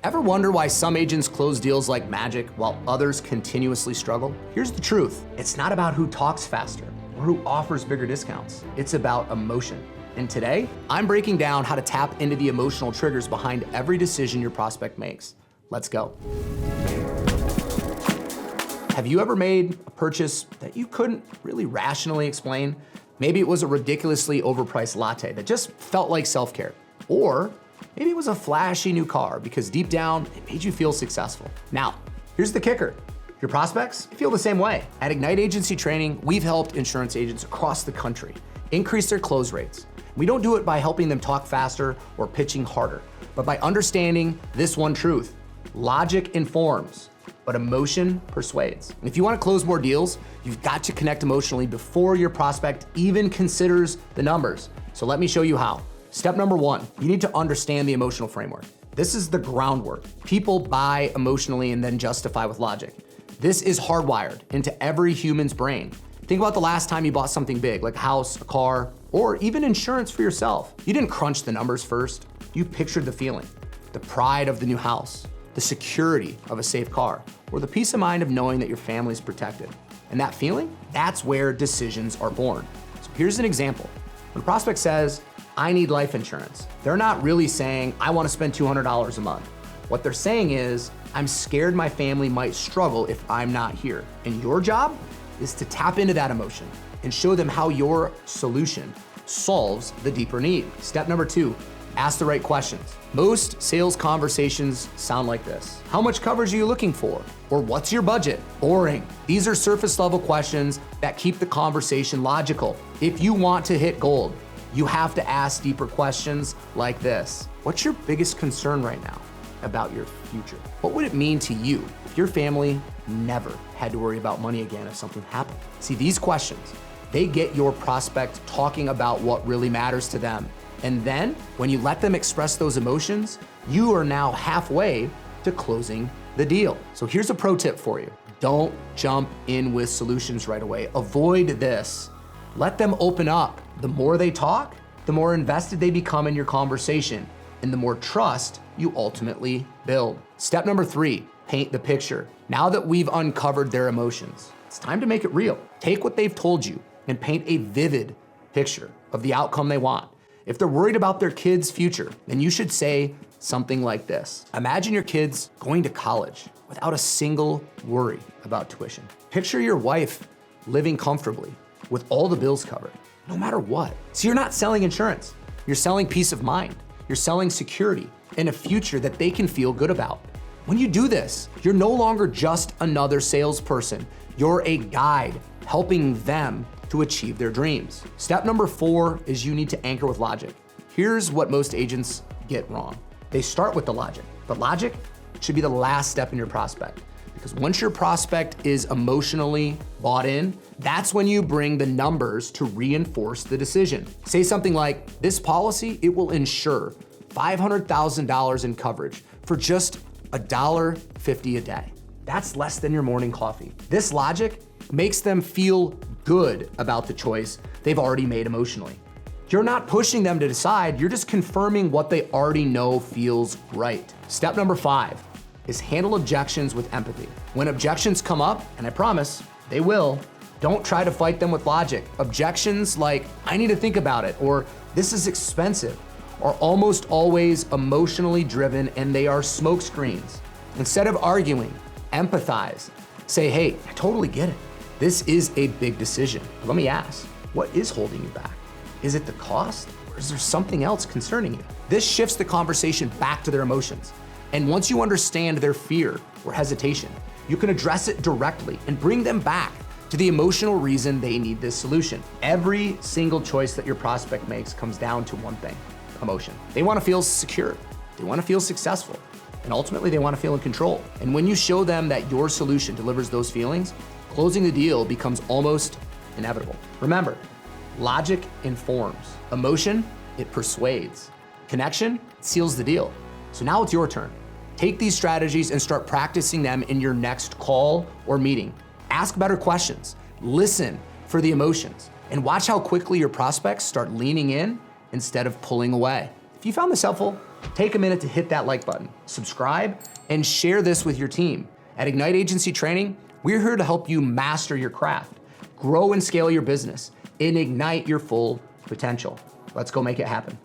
Ever wonder why some agents close deals like magic while others continuously struggle? Here's the truth. It's not about who talks faster or who offers bigger discounts. It's about emotion. And today, I'm breaking down how to tap into the emotional triggers behind every decision your prospect makes. Let's go. Have you ever made a purchase that you couldn't really rationally explain? Maybe it was a ridiculously overpriced latte that just felt like self-care. Or maybe it was a flashy new car because deep down, it made you feel successful. Now, here's the kicker. Your prospects feel the same way. At Ignite Agency Training, we've helped insurance agents across the country increase their close rates. We don't do it by helping them talk faster or pitching harder, but by understanding this one truth. Logic informs, but emotion persuades. And if you want to close more deals, you've got to connect emotionally before your prospect even considers the numbers. So let me show you how. Step number one, you need to understand the emotional framework. This is the groundwork. People buy emotionally and then justify with logic. This is hardwired into every human's brain. Think about the last time you bought something big, like a house, a car, or even insurance for yourself. You didn't crunch the numbers first. You pictured the feeling, the pride of the new house, the security of a safe car, or the peace of mind of knowing that your family's protected. And that feeling, that's where decisions are born. So here's an example. When a prospect says, I need life insurance, they're not really saying, I want to spend $200 a month. What they're saying is, I'm scared my family might struggle if I'm not here. And your job is to tap into that emotion and show them how your solution solves the deeper need. Step number two, ask the right questions. Most sales conversations sound like this. How much coverage are you looking for? Or what's your budget? Boring. These are surface level questions that keep the conversation logical. If you want to hit gold, you have to ask deeper questions like this. What's your biggest concern right now about your future? What would it mean to you if your family never had to worry about money again if something happened? See, these questions, they get your prospect talking about what really matters to them. And then when you let them express those emotions, you are now halfway to closing the deal. So here's a pro tip for you. Don't jump in with solutions right away. Avoid this. Let them open up. The more they talk, the more invested they become in your conversation, and the more trust you ultimately build. Step number three, paint the picture. Now that we've uncovered their emotions, it's time to make it real. Take what they've told you and paint a vivid picture of the outcome they want. If they're worried about their kids' future, then you should say something like this. Imagine your kids going to college without a single worry about tuition. Picture your wife living comfortably with all the bills covered, no matter what. So you're not selling insurance. You're selling peace of mind. You're selling security and a future that they can feel good about. When you do this, you're no longer just another salesperson. You're a guide helping them to achieve their dreams. Step number four is you need to anchor with logic. Here's what most agents get wrong. They start with the logic, but logic should be the last step in your prospect. Because once your prospect is emotionally bought in, that's when you bring the numbers to reinforce the decision. Say something like, this policy, it will insure $500,000 in coverage for just $1.50 a day. That's less than your morning coffee. This logic makes them feel good about the choice they've already made emotionally. You're not pushing them to decide, you're just confirming what they already know feels right. Step number five is handle objections with empathy. When objections come up, and I promise they will, don't try to fight them with logic. Objections like, I need to think about it, or this is expensive, are almost always emotionally driven and they are smoke screens. Instead of arguing, empathize. Say, hey, I totally get it. This is a big decision. Let me ask, what is holding you back? Is it the cost, or is there something else concerning you? This shifts the conversation back to their emotions. And once you understand their fear or hesitation, you can address it directly and bring them back to the emotional reason they need this solution. Every single choice that your prospect makes comes down to one thing, emotion. They want to feel secure. They want to feel successful. And ultimately, they want to feel in control. And when you show them that your solution delivers those feelings, closing the deal becomes almost inevitable. Remember, logic informs. Emotion, it persuades. Connection, it seals the deal. So now it's your turn. Take these strategies and start practicing them in your next call or meeting. Ask better questions, listen for the emotions, and watch how quickly your prospects start leaning in instead of pulling away. If you found this helpful, take a minute to hit that like button, subscribe, and share this with your team. At Ignite Agency Training, we're here to help you master your craft, grow and scale your business, and ignite your full potential. Let's go make it happen.